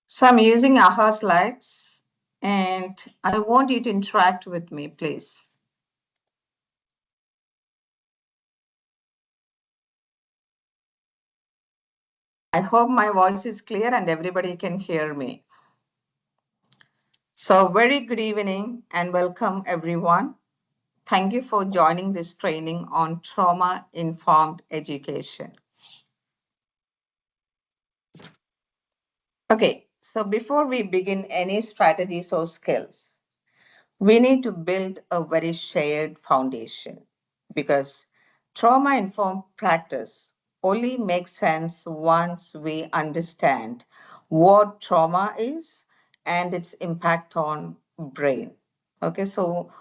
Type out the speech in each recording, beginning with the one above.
So I'm using AHA slides and I want you to interact with me, please. I hope my voice is clear and everybody can hear me. So very good evening and welcome everyone. Thank you for joining this training on trauma-informed education. Okay, so before we begin any strategies or skills, we need to build a very shared foundation because trauma informed practice only makes sense once we understand what trauma is and its impact on brain. Okay, so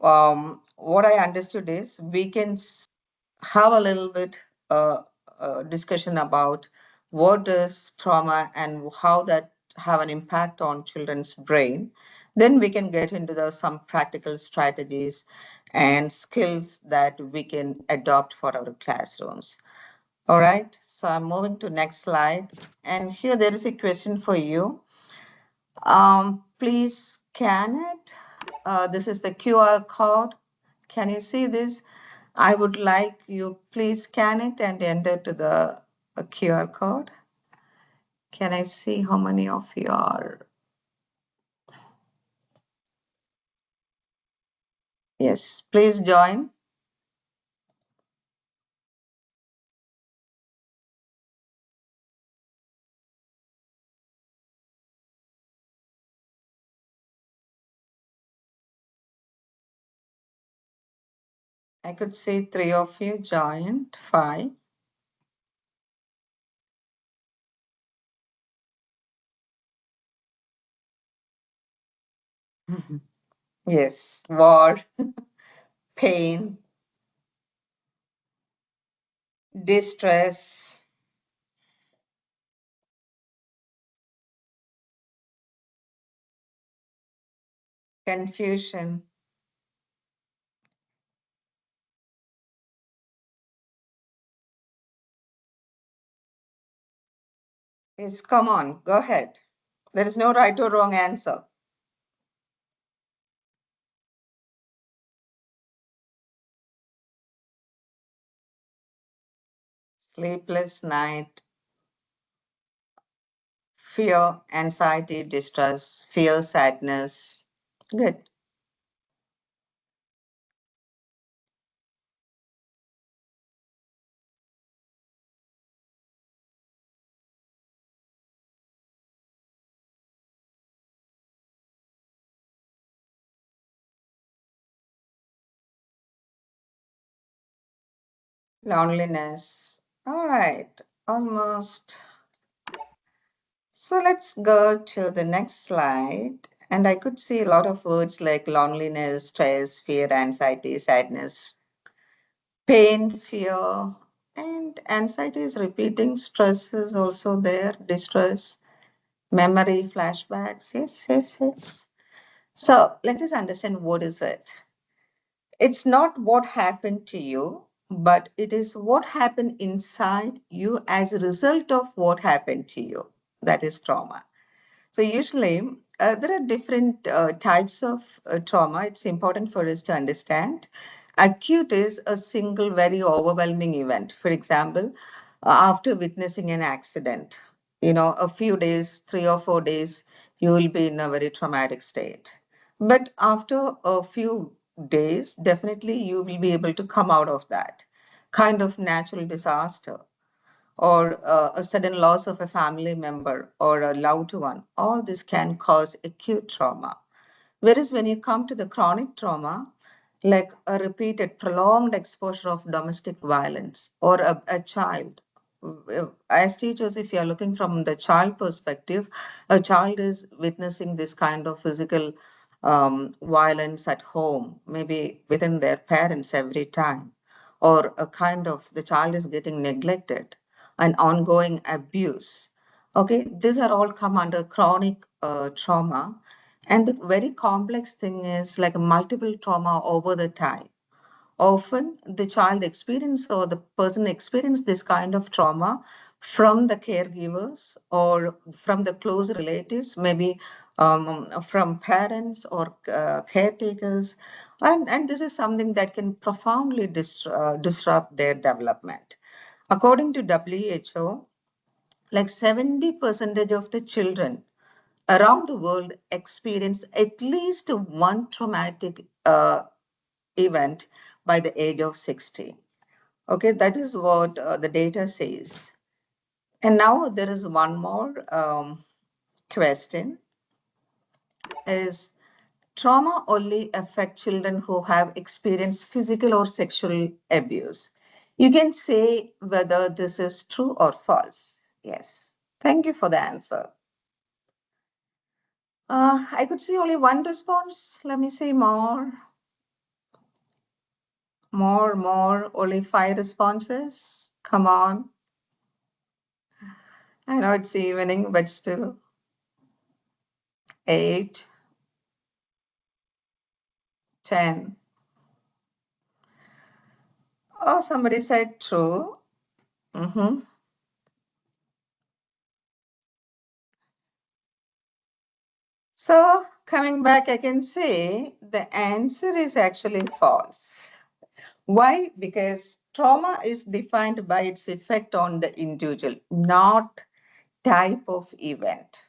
what I understood is we can have a little bit discussion about what is trauma and how that have an impact on children's brain. Then we can get into some practical strategies and skills that we can adopt for our classrooms. All right, so I'm moving to next slide. And here there is a question for you. Please scan it. This is the QR code. Can you see this? I would like you please scan it and enter to the QR code. Can I see how many of you are? Yes, please join. I could see 3 of you joined, 5. Yes, war, pain, distress, confusion. Yes, come on, go ahead. There is no right or wrong answer. Sleepless night, fear, anxiety, distress, fear, sadness. Good. Loneliness. All right, almost. So let's go to the next slide. And I could see a lot of words like loneliness, stress, fear, anxiety, sadness, pain, fear, and anxiety is repeating. Stress is also there, distress, memory, flashbacks. Yes, yes, yes. So let us understand what is it. It's not what happened to you, but it is what happened inside you as a result of what happened to you. That is trauma. So usually there are different types of trauma. It's important for us to understand. Acute is a single very overwhelming event. For example, after witnessing an accident, a few days, 3 or 4 days, you will be in a very traumatic state. But after a few days, definitely you will be able to come out of that kind of natural disaster or a sudden loss of a family member or a loved one. All this can cause acute trauma. Whereas when you come to the chronic trauma, like a repeated prolonged exposure of domestic violence or a child, as teachers, if you are looking from the child perspective, a child is witnessing this kind of physical violence at home, maybe within their parents every time, or a kind of the child is getting neglected, an ongoing abuse. Okay, these are all come under chronic trauma. And the very complex thing is like multiple trauma over the time. Often the child experience or the person experience this kind of trauma from the caregivers or from the close relatives, maybe from parents or caretakers. And this is something that can profoundly disrupt their development. According to WHO, like 70% of the children around the world experience at least one traumatic event by the age of 60. Okay, that is what the data says. And now there is one more question: is trauma only affect children who have experienced physical or sexual abuse? You can say whether this is true or false. Yes. Thank you for the answer. I could see only one response. Let me see more. More. Only 5 responses. Come on. I know it's evening, but still. 8, 10. Oh, somebody said true. Mm-hmm. So coming back, I can say the answer is actually false. Why? Because trauma is defined by its effect on the individual, not type of event.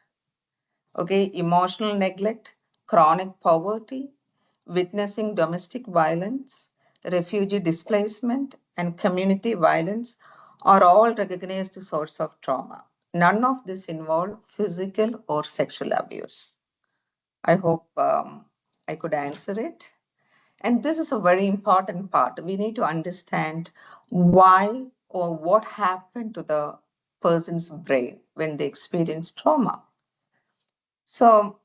Okay, emotional neglect, chronic poverty, witnessing domestic violence, refugee displacement, and community violence are all recognized sources of trauma. None of this involve physical or sexual abuse. I hope I could answer it. And this is a very important part. We need to understand why or what happened to the person's brain when they experience trauma. So,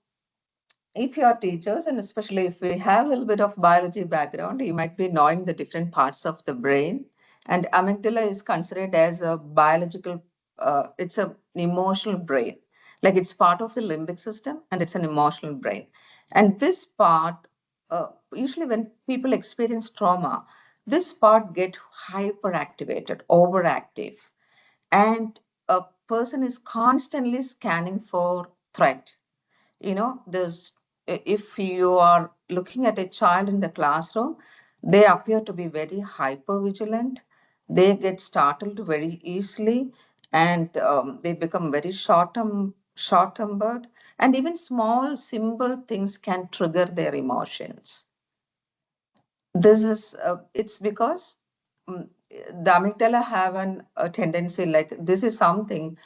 if you are teachers, and especially if we have a little bit of biology background, you might be knowing the different parts of the brain. And amygdala is considered as a biological, it's an emotional brain. Like it's part of the limbic system and it's an emotional brain. And this part, usually when people experience trauma, this part get hyperactivated, overactive. And a person is constantly scanning for threat. There's if you are looking at a child in the classroom, they appear to be very hyper vigilant. They get startled very easily, and they become very short tempered, and even small simple things can trigger their emotions. This is it's because the amygdala have a tendency, like this is something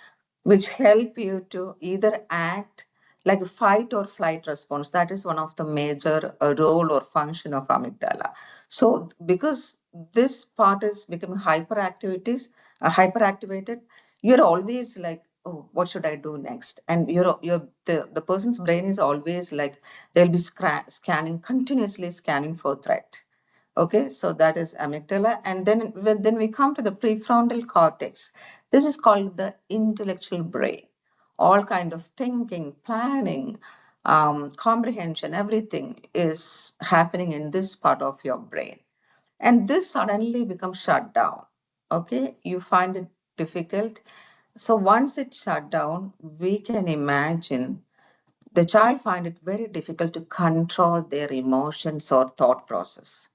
which help you to either act like a fight or flight response. That is one of the major role or function of amygdala. So because this part is becoming hyperactivated, you're always like, oh, what should I do next? And the person's brain is always like, they'll be scanning, continuously scanning for threat. Okay, so that is amygdala. And then we come to the prefrontal cortex. This is called the intellectual brain. All kind of thinking, planning, comprehension, everything is happening in this part of your brain. And this suddenly becomes shut down. Okay, you find it difficult. So once it's shut down, we can imagine the child find it very difficult to control their emotions or thought process.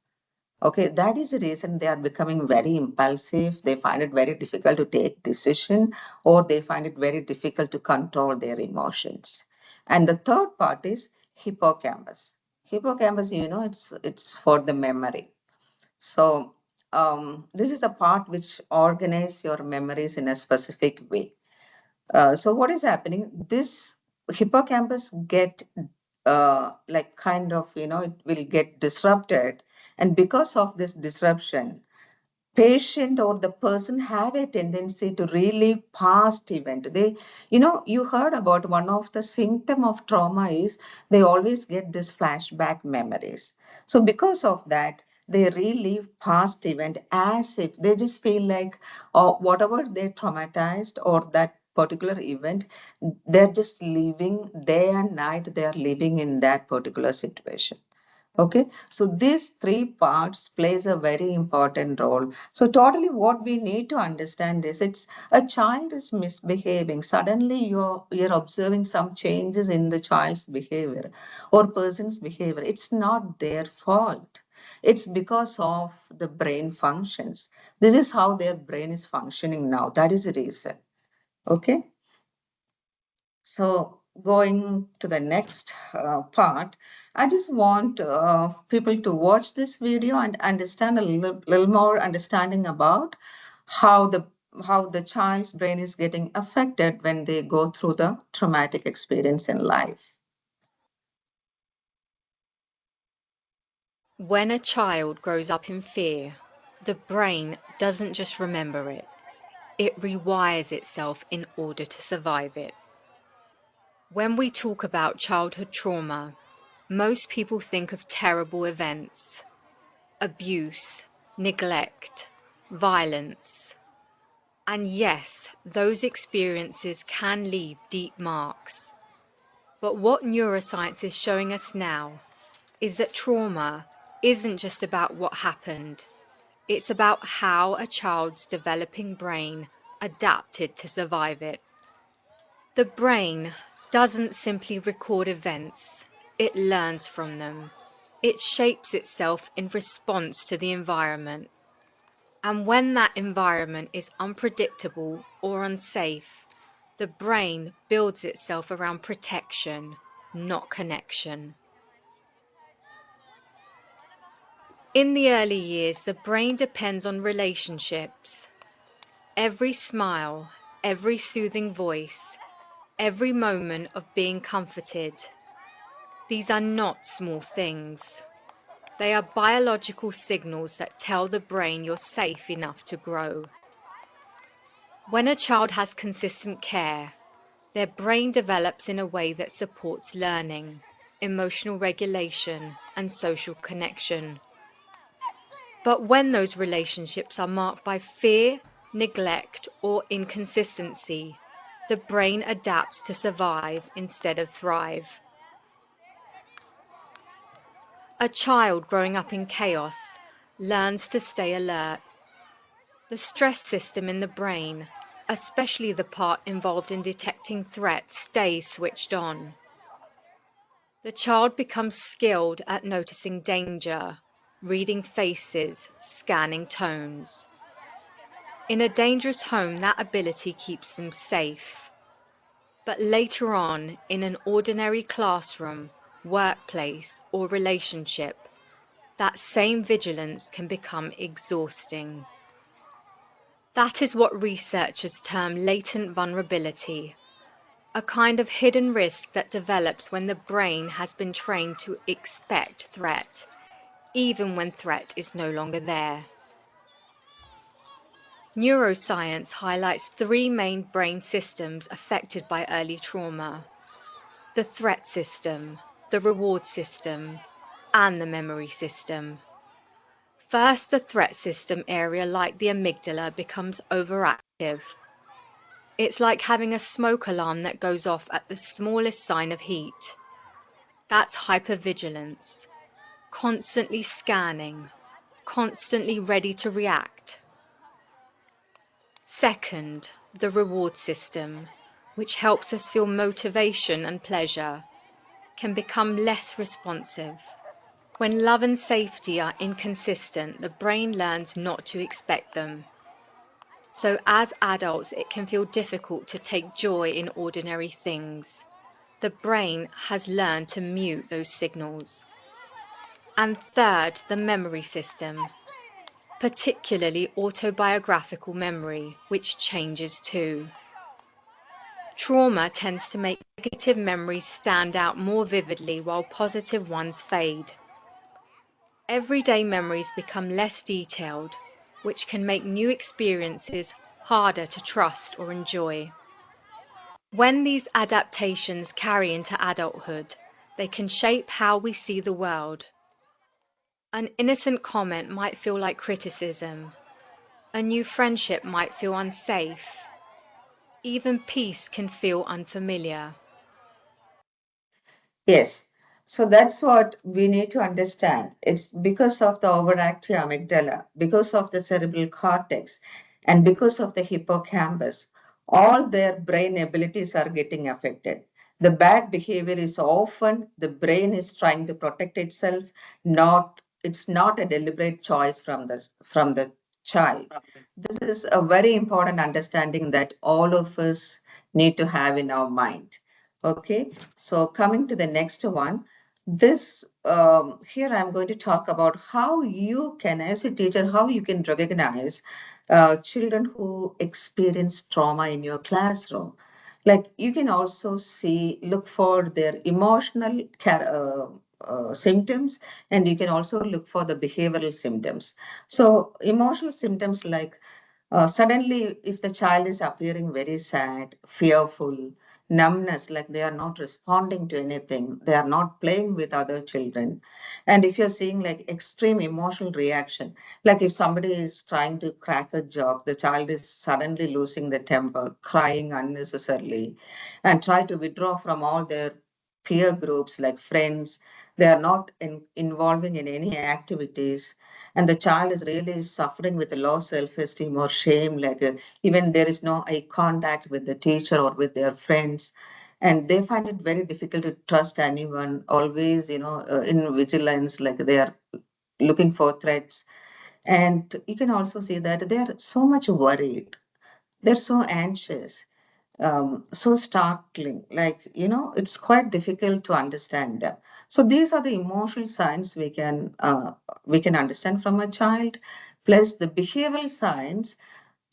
Okay, that is the reason they are becoming very impulsive. They find it very difficult to take decision, or they find it very difficult to control their emotions. And the third part is hippocampus. Hippocampus, it's for the memory. So this is a part which organize your memories in a specific way. So what is happening? This hippocampus get like kind of, it will get disrupted. And because of this disruption, patient or the person have a tendency to relive past event. You heard about one of the symptom of trauma is they always get this flashback memories. So because of that, they relive past event as if they just feel like, or whatever they traumatized or that particular event, they're just living day and night, they are living in that particular situation. Okay, so these three parts plays a very important role. So totally what we need to understand is it's a child is misbehaving. Suddenly you're observing some changes in the child's behavior or person's behavior. It's not their fault. It's because of the brain functions. This is how their brain is functioning now. That is the reason. Okay. So going to the next part, I just want people to watch this video and understand a little more understanding about how the child's brain is getting affected when they go through the traumatic experience in life. When a child grows up in fear, the brain doesn't just remember it, it rewires itself in order to survive it. When we talk about childhood trauma, most people think of terrible events, abuse, neglect, violence. And yes, those experiences can leave deep marks. But what neuroscience is showing us now is that trauma isn't just about what happened. It's about how a child's developing brain adapted to survive it. The brain doesn't simply record events, it learns from them. It shapes itself in response to the environment. And when that environment is unpredictable or unsafe, the brain builds itself around protection, not connection. In the early years, the brain depends on relationships. Every smile, every soothing voice, every moment of being comforted. These are not small things. They are biological signals that tell the brain you're safe enough to grow. When a child has consistent care, their brain develops in a way that supports learning, emotional regulation, and social connection. But when those relationships are marked by fear, neglect, or inconsistency, the brain adapts to survive instead of thrive. A child growing up in chaos learns to stay alert. The stress system in the brain, especially the part involved in detecting threats, stays switched on. The child becomes skilled at noticing danger, reading faces, scanning tones. In a dangerous home, that ability keeps them safe. But later on, in an ordinary classroom, workplace, or relationship, that same vigilance can become exhausting. That is what researchers term latent vulnerability, a kind of hidden risk that develops when the brain has been trained to expect threat, even when threat is no longer there. Neuroscience highlights three main brain systems affected by early trauma: the threat system, the reward system, and the memory system. First, the threat system area, like the amygdala, becomes overactive. It's like having a smoke alarm that goes off at the smallest sign of heat. That's hypervigilance, constantly scanning, constantly ready to react. Second, the reward system, which helps us feel motivation and pleasure, can become less responsive. When love and safety are inconsistent, the brain learns not to expect them. So as adults, it can feel difficult to take joy in ordinary things. The brain has learned to mute those signals. And third, the memory system, particularly autobiographical memory, which changes too. Trauma tends to make negative memories stand out more vividly while positive ones fade. Everyday memories become less detailed, which can make new experiences harder to trust or enjoy. When these adaptations carry into adulthood, they can shape how we see the world. An innocent comment might feel like criticism. A new friendship might feel unsafe. Even peace can feel unfamiliar. Yes. So that's what we need to understand. It's because of the overactive amygdala, because of the cerebral cortex, and because of the hippocampus. All their brain abilities are getting affected. The bad behavior is often the brain is trying to protect itself, not it's not a deliberate choice from the child. This is a very important understanding that all of us need to have in our mind. Okay, so coming to the next one, this here I'm going to talk about how you can, as a teacher, how you can recognize children who experience trauma in your classroom. Like you can also see, look for their emotional symptoms, and you can also look for the behavioral symptoms. So emotional symptoms like suddenly, if the child is appearing very sad, fearful, numbness, like they are not responding to anything, they are not playing with other children. And if you're seeing like extreme emotional reaction, like if somebody is trying to crack a joke, the child is suddenly losing the temper, crying unnecessarily, and try to withdraw from all their peer groups like friends, they are not involving in any activities, and the child is really suffering with low self-esteem or shame, like even there is no eye contact with the teacher or with their friends, and they find it very difficult to trust anyone, always in vigilance, like they are looking for threats. And you can also see that they are so much worried, they're so anxious, so startling, like it's quite difficult to understand them. So these are the emotional signs we can understand from a child, plus the behavioral signs.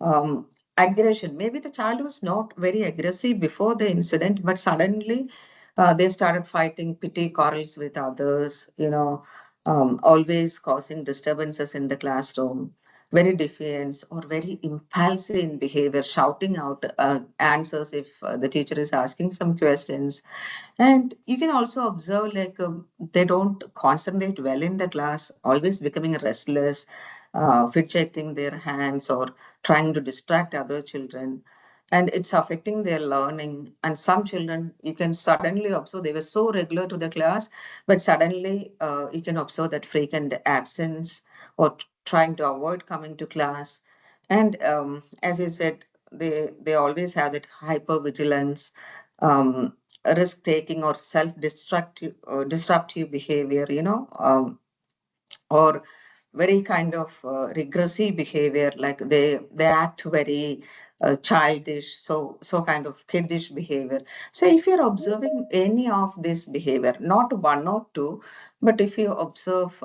um, Aggression, maybe the child was not very aggressive before the incident, but suddenly they started fighting petty quarrels with others, always causing disturbances in the classroom, very defiant or very impulsive in behavior, shouting out answers if the teacher is asking some questions. And you can also observe like they don't concentrate well in the class, always becoming restless, fidgeting their hands or trying to distract other children. And it's affecting their learning. And some children, you can suddenly observe they were so regular to the class, but suddenly you can observe that frequent absence or trying to avoid coming to class. And as you said, they always have that hypervigilance, um, risk taking or self destructive disruptive behavior, or very kind of regressive behavior, like they act very childish, so kind of kiddish behavior. So if you're observing any of this behavior, not one or two, but if you observe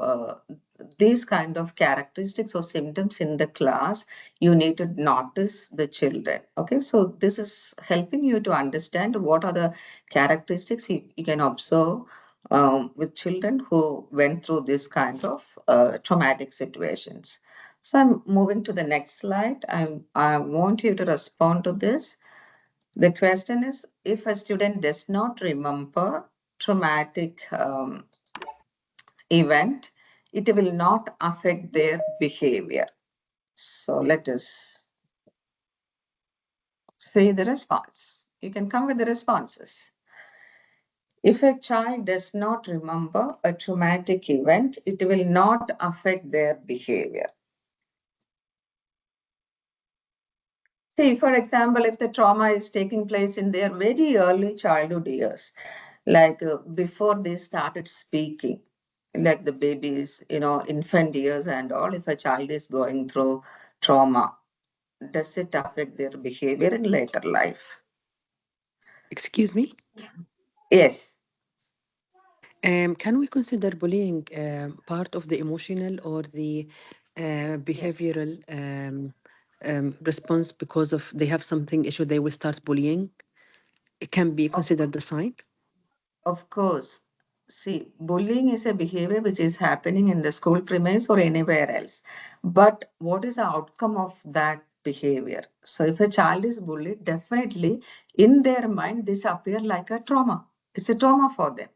these kind of characteristics or symptoms in the class, you need to notice the children. Okay, so this is helping you to understand what are the characteristics you can observe with children who went through this kind of traumatic situations. So I'm moving to the next slide. I want you to respond to this. The question is, if a student does not remember traumatic event, it will not affect their behavior. So let us see the response. You can come with the responses. If a child does not remember a traumatic event, it will not affect their behavior. See, for example, if the trauma is taking place in their very early childhood years, like before they started speaking, like the babies, infant years and all, if a child is going through trauma, does it affect their behavior in later life? Excuse me. Yes, Can we consider bullying part of the emotional or the yes. behavioral response because of they have something issue they will start bullying? It can be Of considered the sign. Of course. See, bullying is a behavior which is happening in the school premise or anywhere else. But what is the outcome of that behavior? So if a child is bullied, definitely in their mind, this appear like a trauma. It's a trauma for them.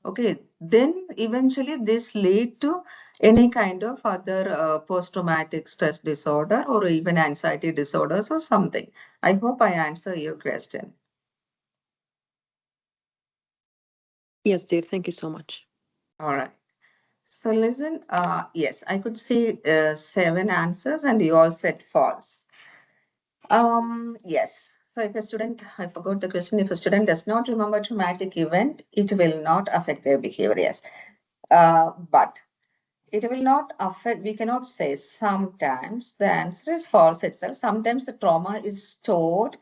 Okay, then eventually this lead to any kind of other post-traumatic stress disorder or even anxiety disorders or something. I hope I answer your question. Yes, dear. Thank you so much. All right. So listen, yes, I could see 7 answers and you all said false. Yes. So if a student, I forgot the question, if a student does not remember traumatic event, it will not affect their behavior. Yes. But it will not affect, we cannot say sometimes. The answer is false itself. Sometimes the trauma is stored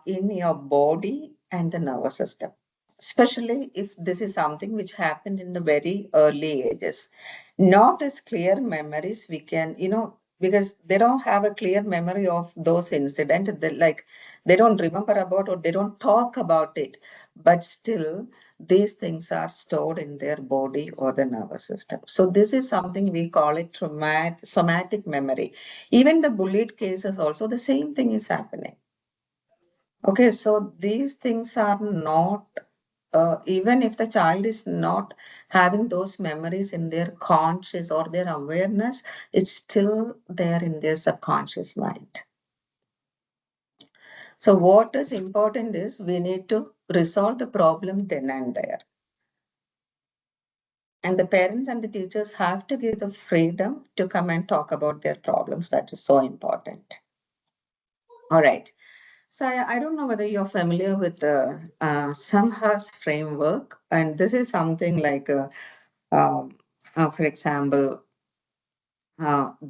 in your body and the nervous system, especially if this is something which happened in the very early ages. Not as clear memories, we can, because they don't have a clear memory of those incidents, like they don't remember about or they don't talk about it, but still these things are stored in their body or the nervous system. So this is something we call it traumatic somatic memory. Even the bullied cases also the same thing is happening. Okay, so these things are not, even if the child is not having those memories in their conscious or their awareness, it's still there in their subconscious mind. So what is important is we need to resolve the problem then and there. And the parents and the teachers have to give the freedom to come and talk about their problems. That is so important. All right. So I don't know whether you're familiar with the Samhas framework, and this is something like, for example,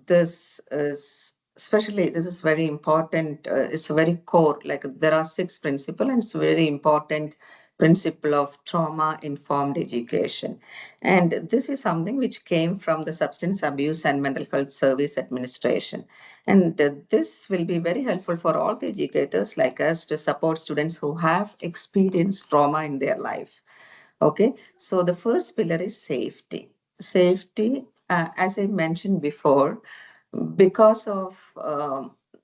this is especially this is very important. It's a very core. Like there are 6 principles, and it's a very important principle of trauma informed education. And this is something which came from the Substance Abuse and Mental Health Service Administration. And this will be very helpful for all the educators like us to support students who have experienced trauma in their life. Okay, so the first pillar is safety. Safety, as I mentioned before, because of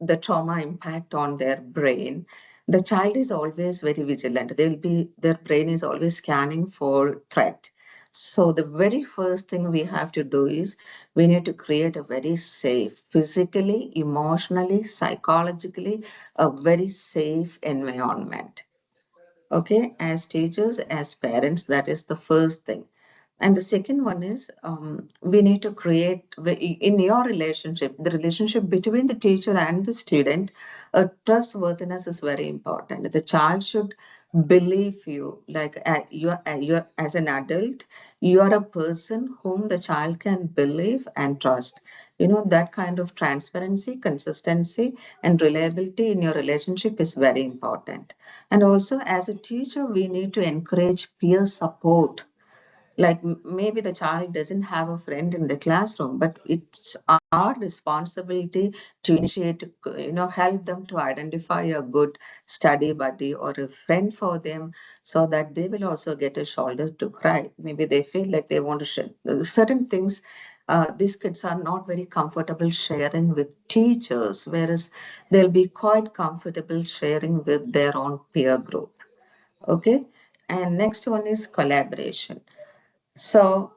the trauma impact on their brain, the child is always very vigilant. Their brain is always scanning for threat. So the very first thing we have to do is we need to create a very safe, physically, emotionally, psychologically, a very safe environment. Okay, as teachers, as parents, that is the first thing. And the second one is we need to create in your relationship, the relationship between the teacher and the student, trustworthiness is very important. The child should believe you, like you're as an adult, you are a person whom the child can believe and trust. That kind of transparency, consistency, and reliability in your relationship is very important. And also, as a teacher, we need to encourage peer support. Like maybe the child doesn't have a friend in the classroom, but it's our responsibility to initiate, help them to identify a good study buddy or a friend for them, so that they will also get a shoulder to cry. Maybe they feel like they want to share certain things. These kids are not very comfortable sharing with teachers, whereas they'll be quite comfortable sharing with their own peer group. Okay, and next one is collaboration. So,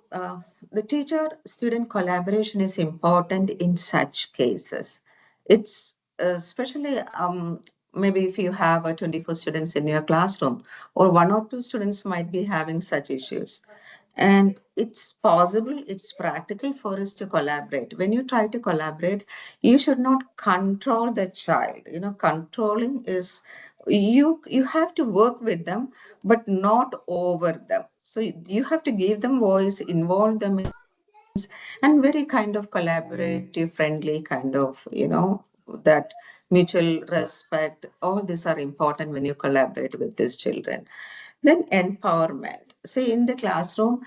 the teacher student collaboration is important in such cases. It's especially maybe if you have 24 students in your classroom, or 1 or 2 students might be having such issues. And it's possible, it's practical for us to collaborate. When you try to collaborate, you should not control the child. Controlling is you have to work with them, but not over them. So you have to give them voice, involve them in, and very kind of collaborative, friendly kind of, that mutual respect. All these are important when you collaborate with these children. Then empowerment. See, in the classroom,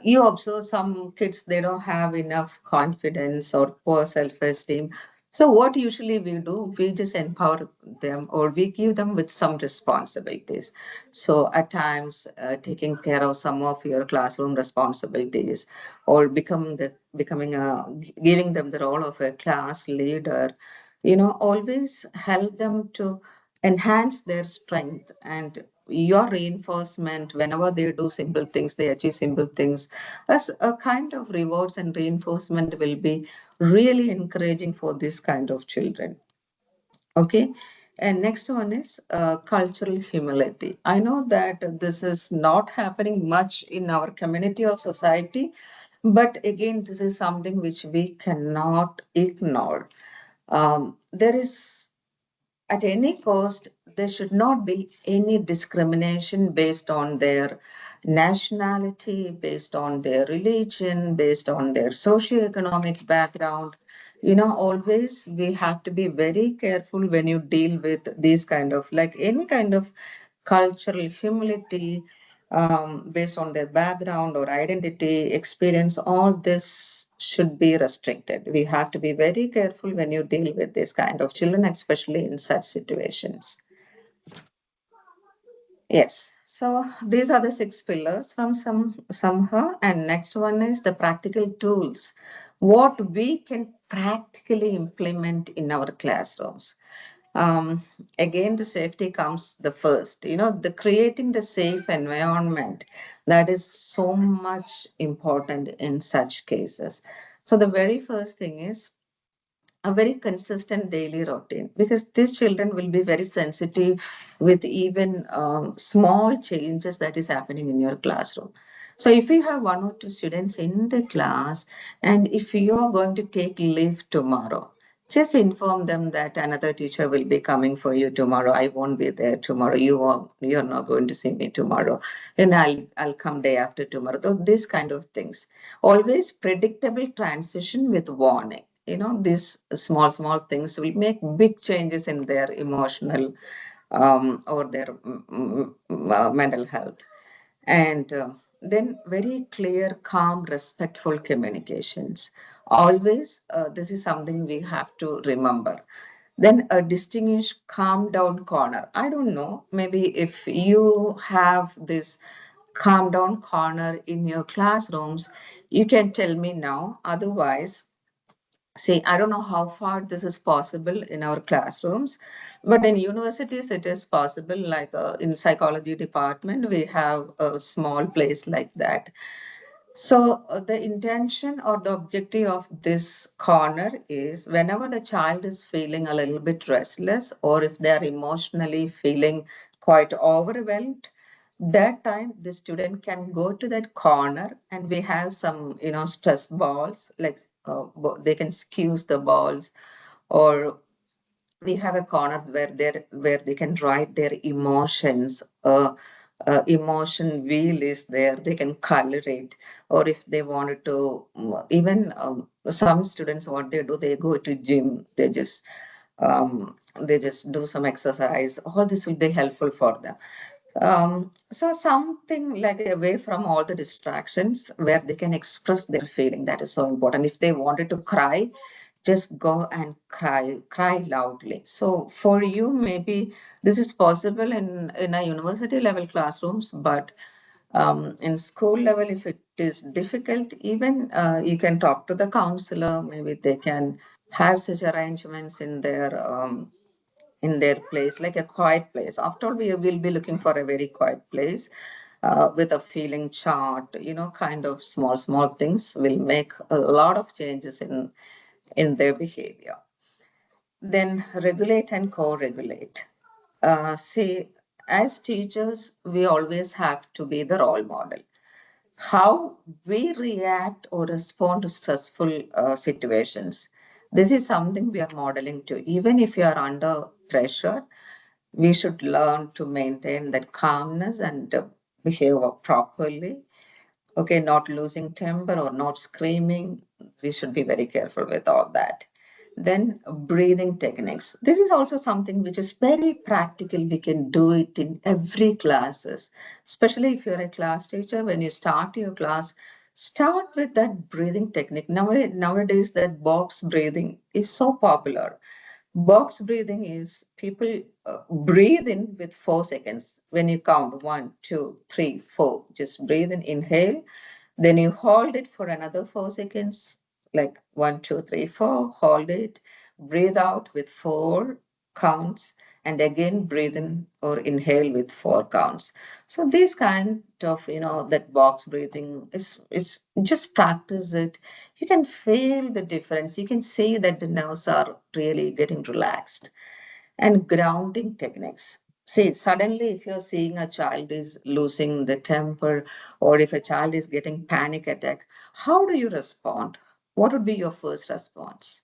you observe some kids, they don't have enough confidence or poor self-esteem. So what usually we do, we just empower them or we give them with some responsibilities. So at times, taking care of some of your classroom responsibilities or giving them the role of a class leader, always help them to enhance their strength. And your reinforcement whenever they do simple things, they achieve simple things, as a kind of rewards and reinforcement will be really encouraging for this kind of children. Okay, And next one is cultural humility. I know that this is not happening much in our community or society, but again, this is something which we cannot ignore. There is, at any cost, there should not be any discrimination based on their nationality, based on their religion, based on their socioeconomic background. Always we have to be very careful when you deal with these kind of, like any kind of cultural humility, based on their background or identity, experience, all this should be restricted. We have to be very careful when you deal with this kind of children, especially in such situations. Yes. So these are the 6 pillars from Samha. And next one is the practical tools, what we can practically implement in our classrooms. um, Again, the safety comes the first, the creating the safe environment, that is so much important in such cases. So the very first thing is a very consistent daily routine, because these children will be very sensitive with even small changes that is happening in your classroom. So if you have 1 or 2 students in the class, and if you are going to take leave tomorrow, just inform them that another teacher will be coming for you tomorrow. I won't be there tomorrow. You're not going to see me tomorrow, and I'll come day after tomorrow. So this kind of things. Always predictable transition with warning. These small things will make big changes in their emotional, or their mental health. And then very clear, calm, respectful communications. Always, this is something we have to remember. Then a distinguished calm down corner. I don't know, maybe if you have this calm down corner in your classrooms, you can tell me now. Otherwise, see, I don't know how far this is possible in our classrooms, but in universities it is possible. Like in psychology department, we have a small place like that. So the intention or the objective of this corner is, whenever the child is feeling a little bit restless, or if they are emotionally feeling quite overwhelmed, that time the student can go to that corner, and we have some, stress balls, like they can skews the balls, or we have a corner where they can write their emotions. Emotion wheel is there, they can color it. Or if they wanted to, even some students, what they do, they go to gym, they just do some exercise. All this will be helpful for them. So something like away from all the distractions, where they can express their feeling. That is so important. If they wanted to cry, just go and cry loudly. So for you, maybe this is possible in a university level classrooms, but in school level, if it is difficult, even you can talk to the counselor. Maybe they can have such arrangements in their place, like a quiet place. After all, we will be looking for a very quiet place, with a feeling chart. Kind of small things will make a lot of changes in their behavior. Then regulate and co-regulate. See, as teachers, we always have to be the role model. How we react or respond to stressful situations. This is something we are modeling too. Even if you are under pressure, we should learn to maintain that calmness and behave properly. Okay, not losing temper or not screaming. We should be very careful with all that. Then breathing techniques. This is also something which is very practical. We can do it in every classes, especially if you're a class teacher. When you start your class, start with that breathing technique. Nowadays, that box breathing is so popular. Box breathing is people breathe in with 4 seconds. When you count 1, 2, 3, 4, just breathe in, inhale, then you hold it for another 4 seconds, like 1, 2, 3, 4, hold it, breathe out with 4 counts, and again breathe in or inhale with 4 counts. So this kind of, that box breathing is just practice it. You can feel the difference. You can see that the nerves are really getting relaxed. And grounding techniques. See, suddenly, if you're seeing a child is losing the temper, or if a child is getting panic attack, how do you respond? What would be your first response?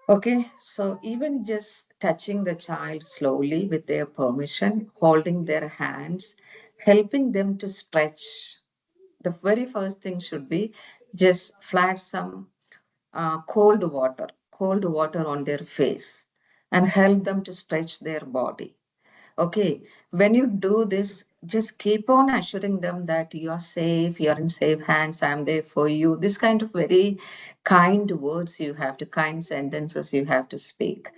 Okay, so even just touching the child slowly with their permission, holding their hands, helping them to stretch. The very first thing should be just flash some cold water on their face and help them to stretch their body. Okay, when you do this, just keep on assuring them that you are safe, you are in safe hands, I'm there for you. This kind of very kind words you have to, kind sentences you have to speak.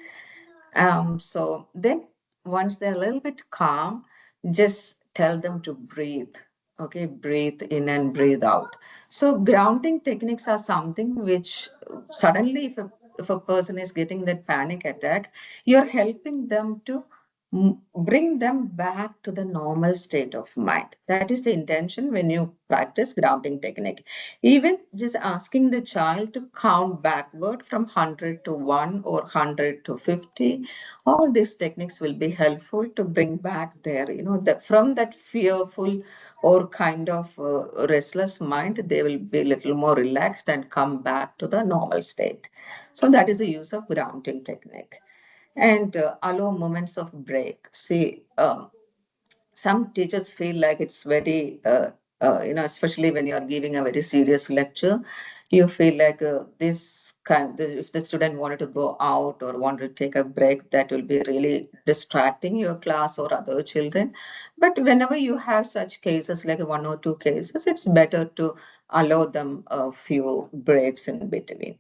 So then once they're a little bit calm, just tell them to breathe. Okay, breathe in and breathe out. So grounding techniques are something which suddenly if a person is getting that panic attack, you're helping them to bring them back to the normal state of mind. That is the intention when you practice grounding technique. Even just asking the child to count backward from 100 to 1 or 100 to 50, all these techniques will be helpful to bring back their, from that fearful or kind of restless mind, they will be a little more relaxed and come back to the normal state. So that is the use of grounding technique. And allow moments of break. See, some teachers feel like it's very, especially when you are giving a very serious lecture, you feel like if the student wanted to go out or wanted to take a break, that will be really distracting your class or other children. But whenever you have such cases, like one or two cases, it's better to allow them a few breaks in between.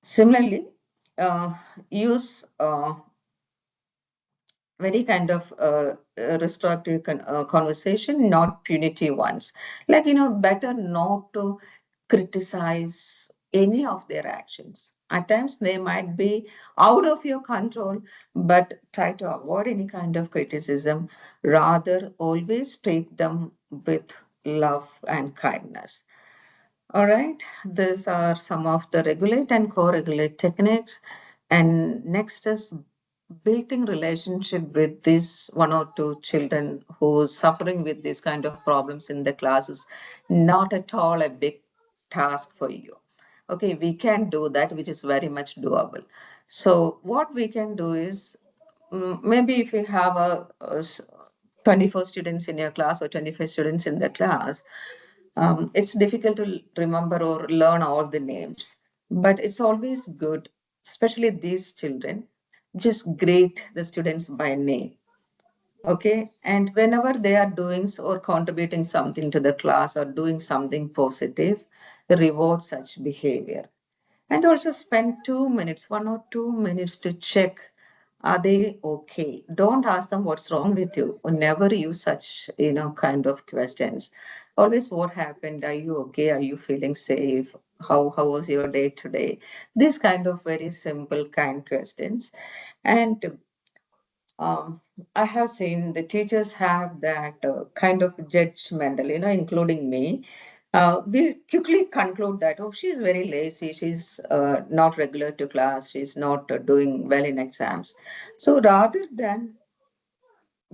Similarly, use very kind of restorative conversation, not punitive ones. Like, better not to criticize any of their actions. At times they might be out of your control, but try to avoid any kind of criticism. Rather, always treat them with love and kindness. All right, these are some of the regulate and co-regulate techniques. And next is building relationship with this one or two children who's suffering with these kind of problems in the classes. Not at all a big task for you. Okay, we can do that, which is very much doable. So what we can do is maybe if you have 24 students in your class or 25 students in the class, it's difficult to remember or learn all the names, but it's always good, especially these children, just greet the students by name. Okay, and whenever they are doing or contributing something to the class or doing something positive, reward such behavior. And also spend 2 minutes, 1 or 2 minutes to check, are they okay? Don't ask them what's wrong with you, or never use such, kind of questions. Always, what happened? Are you okay? Are you feeling safe? How was your day today? This kind of very simple, kind questions. And I have seen the teachers have that kind of judgmental, including me. We quickly conclude that, oh, she's very lazy, she's not regular to class, she's not doing well in exams. So rather than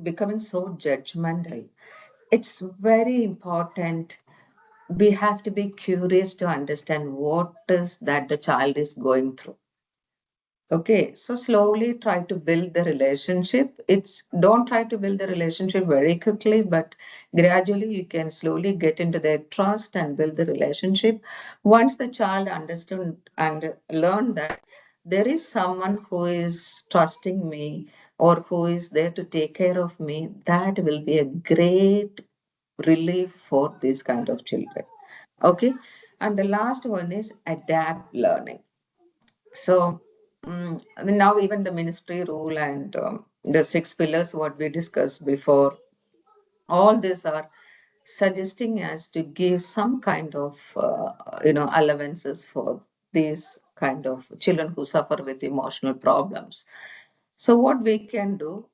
becoming so judgmental, it's very important. We have to be curious to understand what is that the child is going through. Okay, so slowly try to build the relationship. It's don't try to build the relationship very quickly, but gradually you can slowly get into their trust and build the relationship. Once the child understood and learn that there is someone who is trusting me or who is there to take care of me, that will be a great relief for these kind of children. Okay, and the last one is adapt learning. So I mean, now even the ministry rule and the six pillars, what we discussed before, all these are suggesting us to give some kind of, allowances for these kind of children who suffer with emotional problems. So what we can do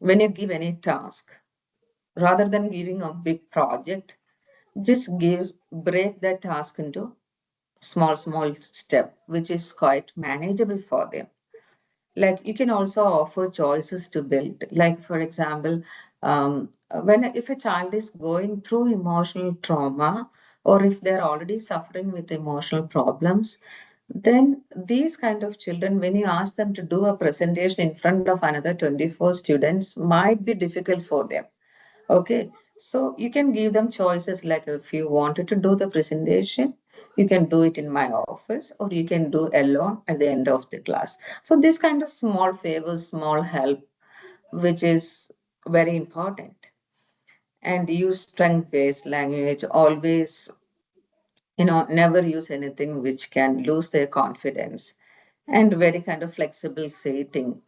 when you give any task, rather than giving a big project, just break that task into small step, which is quite manageable for them. Like you can also offer choices to build. Like for example, when if a child is going through emotional trauma, or if they're already suffering with emotional problems, then these kind of children, when you ask them to do a presentation in front of another 24 students, might be difficult for them. Okay, so you can give them choices like if you wanted to do the presentation, you can do it in my office or you can do alone at the end of the class. So this kind of small favors, small help, which is very important. And use strength-based language, always, never use anything which can lose their confidence. And very kind of flexible seating.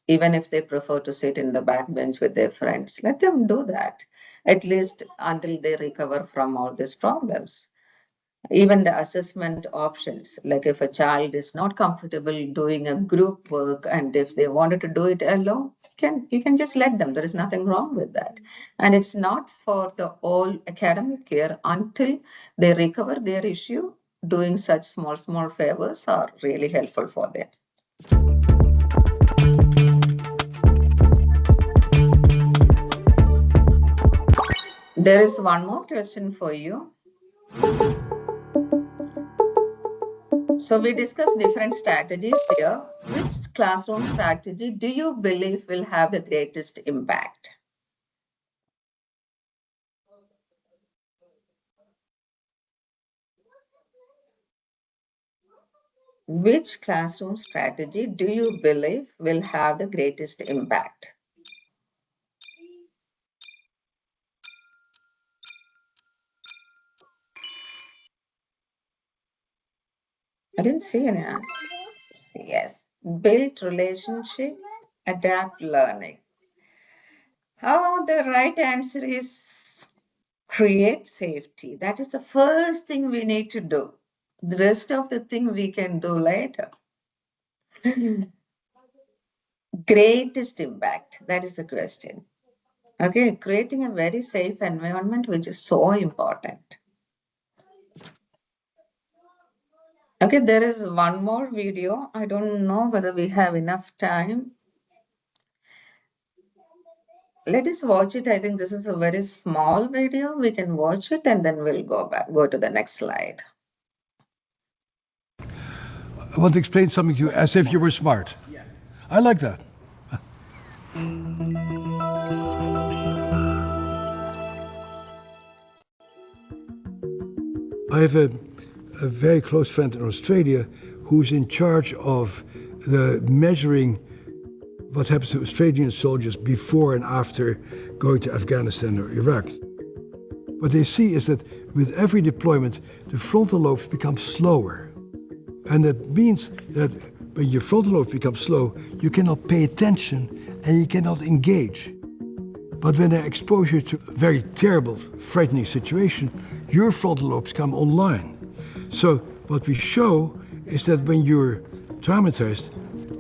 Even if they prefer to sit in the back bench with their friends, let them do that, at least until they recover from all these problems. Even the assessment options, like if a child is not comfortable doing a group work and if they wanted to do it alone, you can just let them. There is nothing wrong with that. And it's not for the whole academic year until they recover their issue. Doing such small favors are really helpful for them. There is one more question for you. So we discussed different strategies here. Which classroom strategy do you believe will have the greatest impact? Which classroom strategy do you believe will have the greatest impact? I didn't see any answer. Yes. Build relationship, adapt learning. Oh, the right answer is create safety. That is the first thing we need to do. The rest of the thing we can do later. Greatest impact. That is the question. Okay, creating a very safe environment, which is so important. Okay, there is one more video. I don't know whether we have enough time. Let us watch it. I think this is a very small video. We can watch it and then we'll go to the next slide. I want to explain something to you as if you were smart. I like that. I have a very close friend in Australia who's in charge of the measuring what happens to Australian soldiers before and after going to Afghanistan or Iraq. What they see is that with every deployment, the frontal lobes become slower. And that means that when your frontal lobes become slow, you cannot pay attention and you cannot engage. But when they expose you to a very terrible, frightening situation, your frontal lobes come online. So what we show is that when you're traumatized,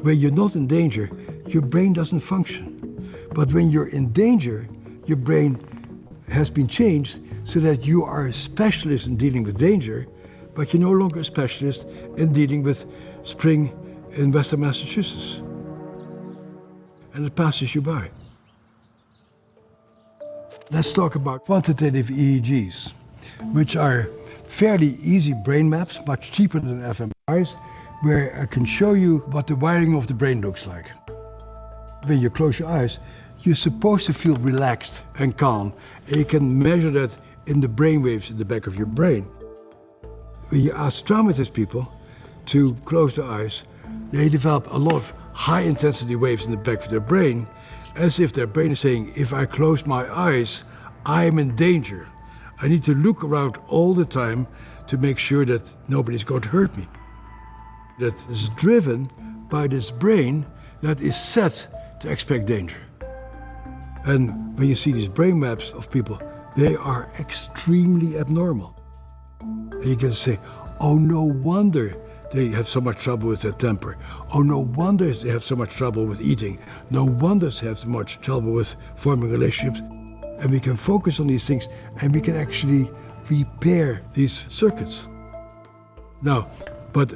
when you're not in danger, your brain doesn't function. But when you're in danger, your brain has been changed so that you are a specialist in dealing with danger, but you're no longer a specialist in dealing with spring in Western Massachusetts. And it passes you by. Let's talk about quantitative EEGs, which are fairly easy brain maps, much cheaper than fMRIs, where I can show you what the wiring of the brain looks like. When you close your eyes, you're supposed to feel relaxed and calm, and you can measure that in the brain waves in the back of your brain. When you ask traumatized people to close their eyes, they develop a lot of high-intensity waves in the back of their brain, as if their brain is saying, if I close my eyes, I am in danger. I need to look around all the time to make sure that nobody's going to hurt me. That is driven by this brain that is set to expect danger. And when you see these brain maps of people, they are extremely abnormal. And you can say, oh, no wonder they have so much trouble with their temper. Oh, no wonder they have so much trouble with eating. No wonder they have so much trouble with forming relationships. And we can focus on these things and we can actually repair these circuits. Now, what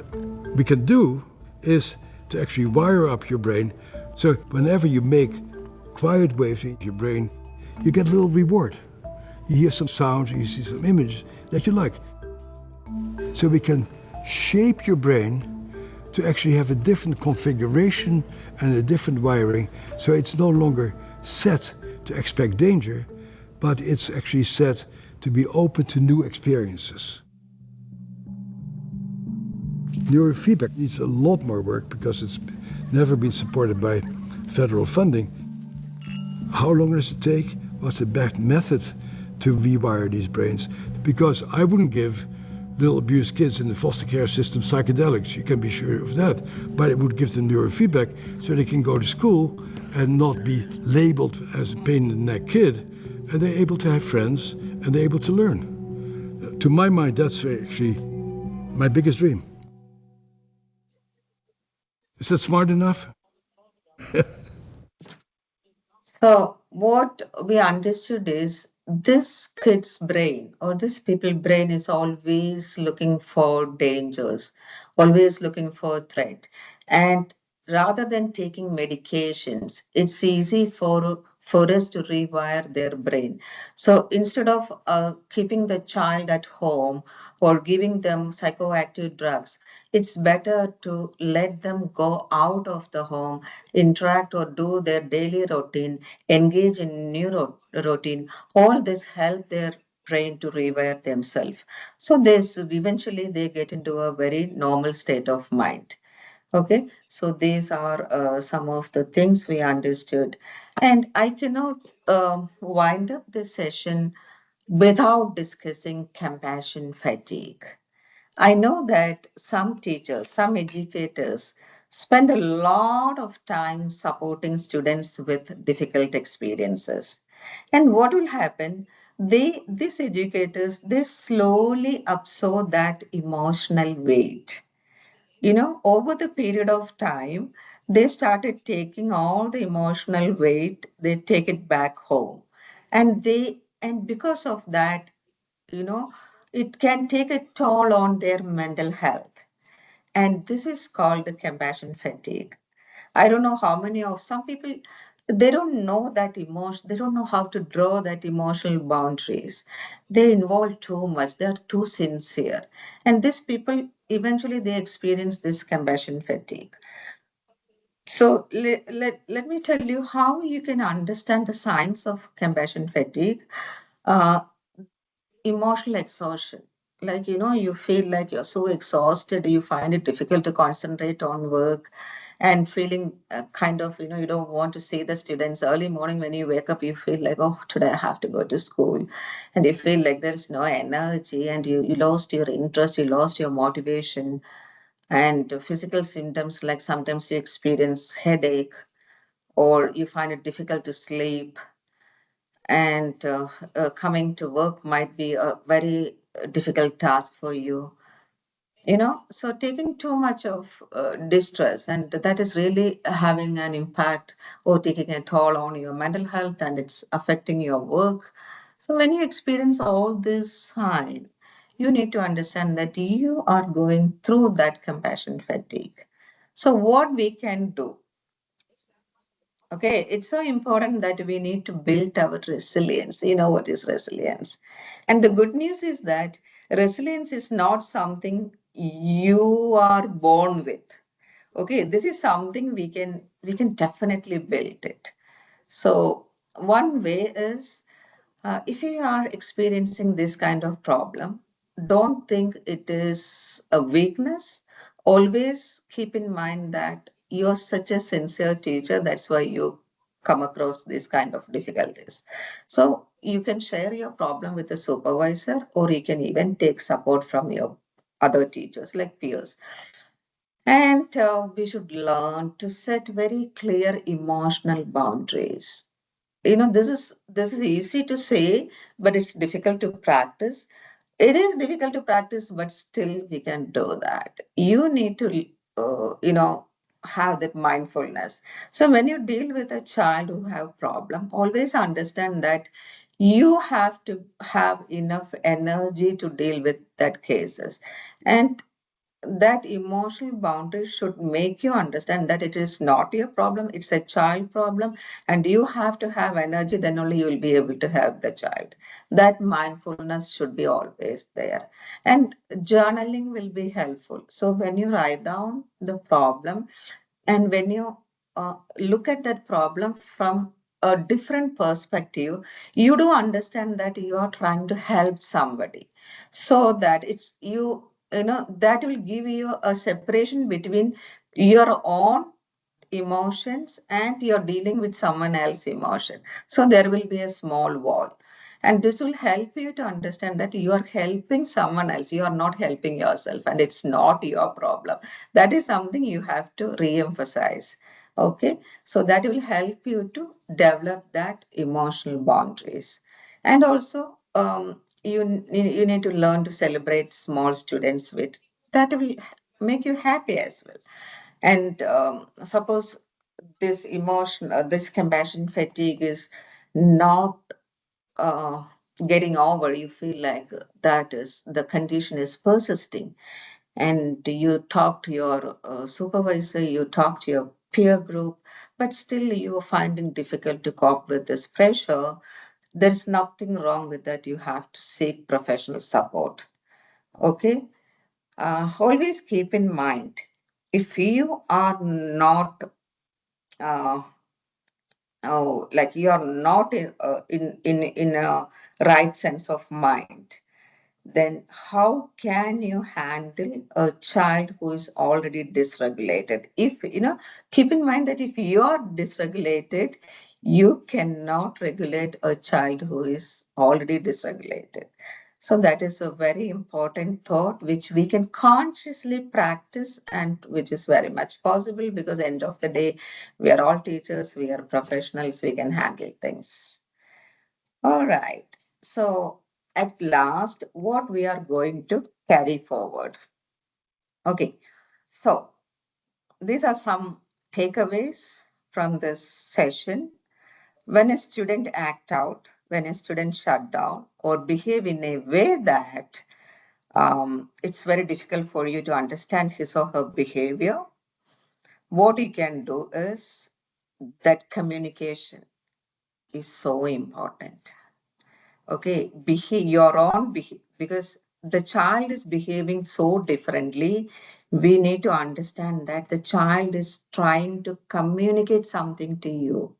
we can do is to actually wire up your brain. So whenever you make quiet waves in your brain, you get a little reward. You hear some sounds, you see some images that you like. So we can shape your brain to actually have a different configuration and a different wiring. So it's no longer set to expect danger, but it's actually set to be open to new experiences. Neurofeedback needs a lot more work because it's never been supported by federal funding. How long does it take? What's the best method to rewire these brains? Because I wouldn't give little abused kids in the foster care system psychedelics, you can be sure of that. But it would give them neurofeedback so they can go to school and not be labeled as a pain in the neck kid, and they're able to have friends and they're able to learn. To my mind, that's actually my biggest dream. Is that smart enough? So what we understood is this kid's brain or this people brain is always looking for dangers, always looking for threat. And rather than taking medications, it's easy for us to rewire their brain. So instead of keeping the child at home or giving them psychoactive drugs, it's better to let them go out of the home, interact or do their daily routine, engage in new routine. All this help their brain to rewire themselves. So eventually they get into a very normal state of mind. Okay, so these are some of the things we understood. And I cannot wind up this session without discussing compassion fatigue. I know that some teachers, some educators spend a lot of time supporting students with difficult experiences. And what will happen? These educators, they slowly absorb that emotional weight. Over the period of time, they started taking all the emotional weight, they take it back home. And because of that, you know, it can take a toll on their mental health. And this is called the compassion fatigue. I don't know how many of some people, they don't know that emotion, they don't know how to draw that emotional boundaries. They involve too much, they're too sincere. And these people, eventually they experience this compassion fatigue. So let me tell you how you can understand the signs of compassion fatigue. Uh, Emotional exhaustion, like you feel like you're so exhausted, you find it difficult to concentrate on work, and feeling kind of you don't want to see the students. Early morning when you wake up, you feel like, oh, today I have to go to school, and you feel like there is no energy, and you lost your interest, you lost your motivation. And physical symptoms, like sometimes you experience headache, or you find it difficult to sleep, and coming to work might be a very difficult task for you. So taking too much of distress, and that is really having an impact or taking a toll on your mental health, and it's affecting your work. So when you experience all this sign, you need to understand that you are going through that compassion fatigue. So what we can do? Okay, it's so important that we need to build our resilience. You know what is resilience? And the good news is that resilience is not something you are born with. Okay, this is something we can definitely build it. So one way is, if you are experiencing this kind of problem, don't think it is a weakness. Always keep in mind that you're such a sincere teacher. That's why you come across these kind of difficulties. So you can share your problem with the supervisor, or you can even take support from your other teachers, like peers. And we should learn to set very clear emotional boundaries. This is easy to say, but it's difficult to practice. It is difficult to practice, but still we can do that. You need to have that mindfulness. So when you deal with a child who have problem, always understand that you have to have enough energy to deal with that cases. And that emotional boundary should make you understand that it is not your problem, it's a child problem, and you have to have energy, then only you will be able to help the child. That mindfulness should be always there. And journaling will be helpful. So when you write down the problem and when you look at that problem from a different perspective, you do understand that you are trying to help somebody, so that it's you know that will give you a separation between your own emotions and you're dealing with someone else's emotion. So there will be a small wall. And this will help you to understand that you are helping someone else. You are not helping yourself, and it's not your problem. That is something you have to re-emphasize. Okay. So that will help you to develop that emotional boundaries. And also, you need to learn to celebrate small students with that will make you happy as well. And suppose this emotion, this compassion fatigue is not uh, getting over, you feel like that is the condition is persisting, and you talk to your supervisor, you talk to your peer group, but still you are finding difficult to cope with this pressure. There's nothing wrong with that. You have to seek professional support. Okay. Always keep in mind, if you are not uh, like you are not in a right sense of mind, then how can you handle a child who is already dysregulated? If keep in mind that if you are dysregulated, you cannot regulate a child who is already dysregulated. So that is a very important thought which we can consciously practice, and which is very much possible, because end of the day, we are all teachers, we are professionals, we can handle things. All right. So at last, what we are going to carry forward. Okay. So these are some takeaways from this session. When a student act out, when a student shut down or behave in a way that it's very difficult for you to understand his or her behavior, what you can do is that communication is so important. Okay, your own because the child is behaving so differently. We need to understand that the child is trying to communicate something to you.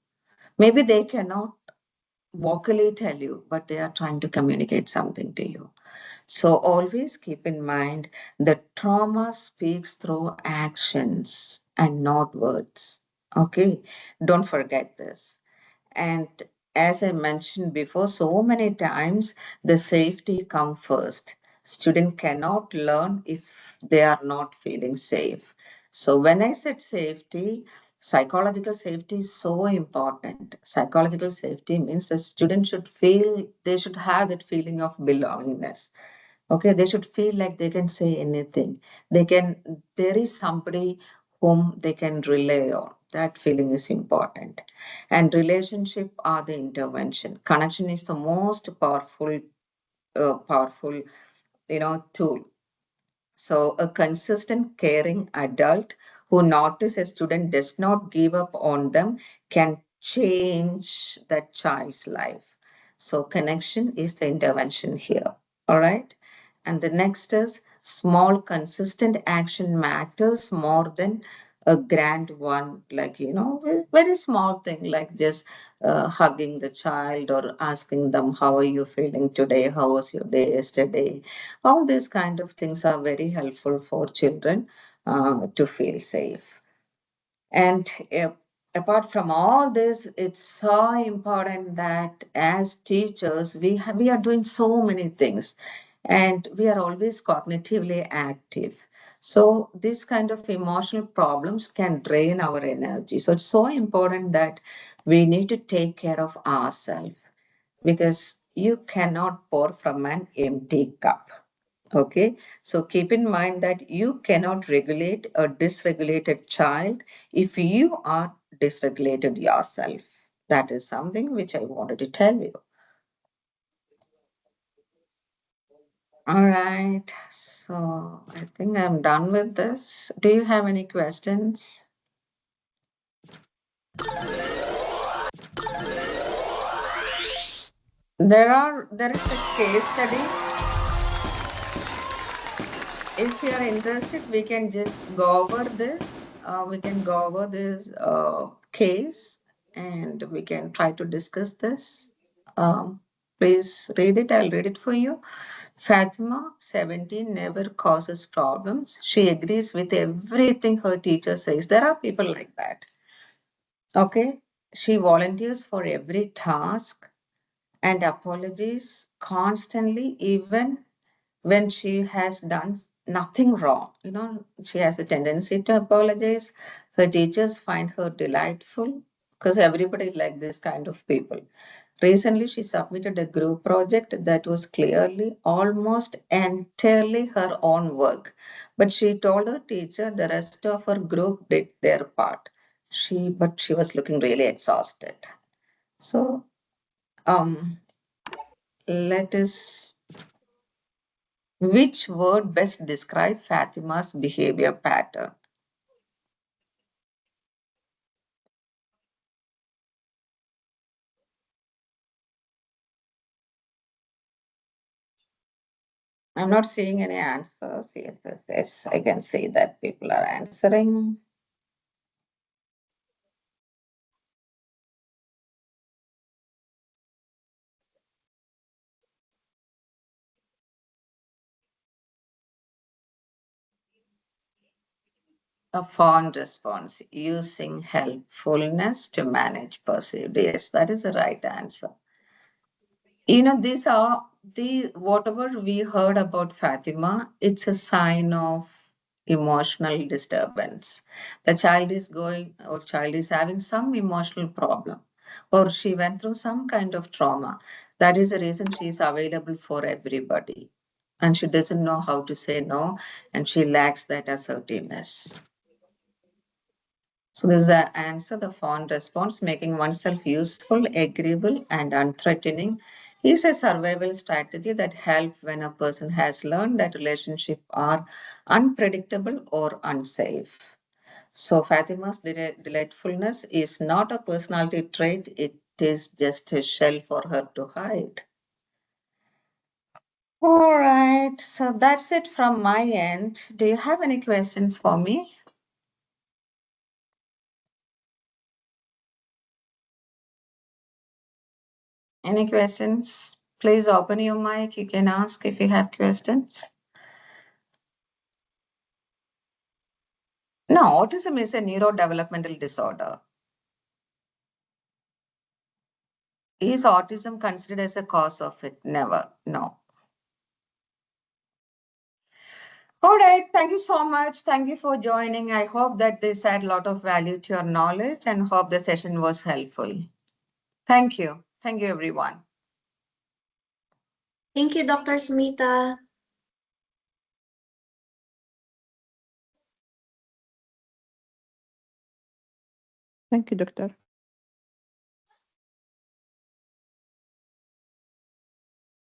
Maybe they cannot vocally tell you, but they are trying to communicate something to you. So always keep in mind that trauma speaks through actions and not words. Okay, don't forget this. And as I mentioned before, so many times the safety comes first. Student cannot learn if they are not feeling safe. So when I said safety, psychological safety is so important. Psychological safety means the student should feel, they should have that feeling of belongingness. Okay, they should feel like they can say anything. There is somebody whom they can rely on. That feeling is important. And relationship are the intervention. Connection is the most powerful, tool. So a consistent, caring adult who notices a student does not give up on them can change that child's life. So connection is the intervention here. All right. And the next is small, consistent action matters more than a grand one, like, very small thing, like just hugging the child or asking them, how are you feeling today? How was your day yesterday? All these kind of things are very helpful for children to feel safe. And apart from all this, it's so important that as teachers, we are doing so many things, and we are always cognitively active. So this kind of emotional problems can drain our energy. So it's so important that we need to take care of ourselves, because you cannot pour from an empty cup. Okay, so keep in mind that you cannot regulate a dysregulated child if you are dysregulated yourself. That is something which I wanted to tell you. All right. So I think I'm done with this. Do you have any questions? There is a case study. If you are interested, we can just go over this. We can go over this case and we can try to discuss this. Please read it. I'll read it for you. Fatima, 17, never causes problems. She agrees with everything her teacher says. There are people like that. Okay. She volunteers for every task and apologies constantly, even when she has done nothing wrong. You know, she has a tendency to apologize. Her teachers find her delightful because everybody like this kind of people. Recently, she submitted a group project that was clearly almost entirely her own work. But she told her teacher the rest of her group did their part. But she was looking really exhausted. So, let us. Which word best describe Fatima's behavior pattern? I'm not seeing any answers. Yes, I can see that people are answering. A fond response, using helpfulness to manage perceived. Yes, that is the right answer. You know, these are the whatever we heard about Fatima, it's a sign of emotional disturbance. The child is going or child is having some emotional problem, or she went through some kind of trauma. That is the reason she is available for everybody. And she doesn't know how to say no, and she lacks that assertiveness. So this is the answer, the fond response, making oneself useful, agreeable, and unthreatening is a survival strategy that helps when a person has learned that relationships are unpredictable or unsafe. So Fatima's delightfulness is not a personality trait, it is just a shell for her to hide. All right, so that's it from my end. Do you have any questions for me? Any questions? Please open your mic. You can ask if you have questions. No, autism is a neurodevelopmental disorder. Is autism considered as a cause of it? Never. No. All right. Thank you so much. Thank you for joining. I hope that this had a lot of value to your knowledge and hope the session was helpful. Thank you. Thank you, everyone. Thank you, Dr. Smita. Thank you, doctor.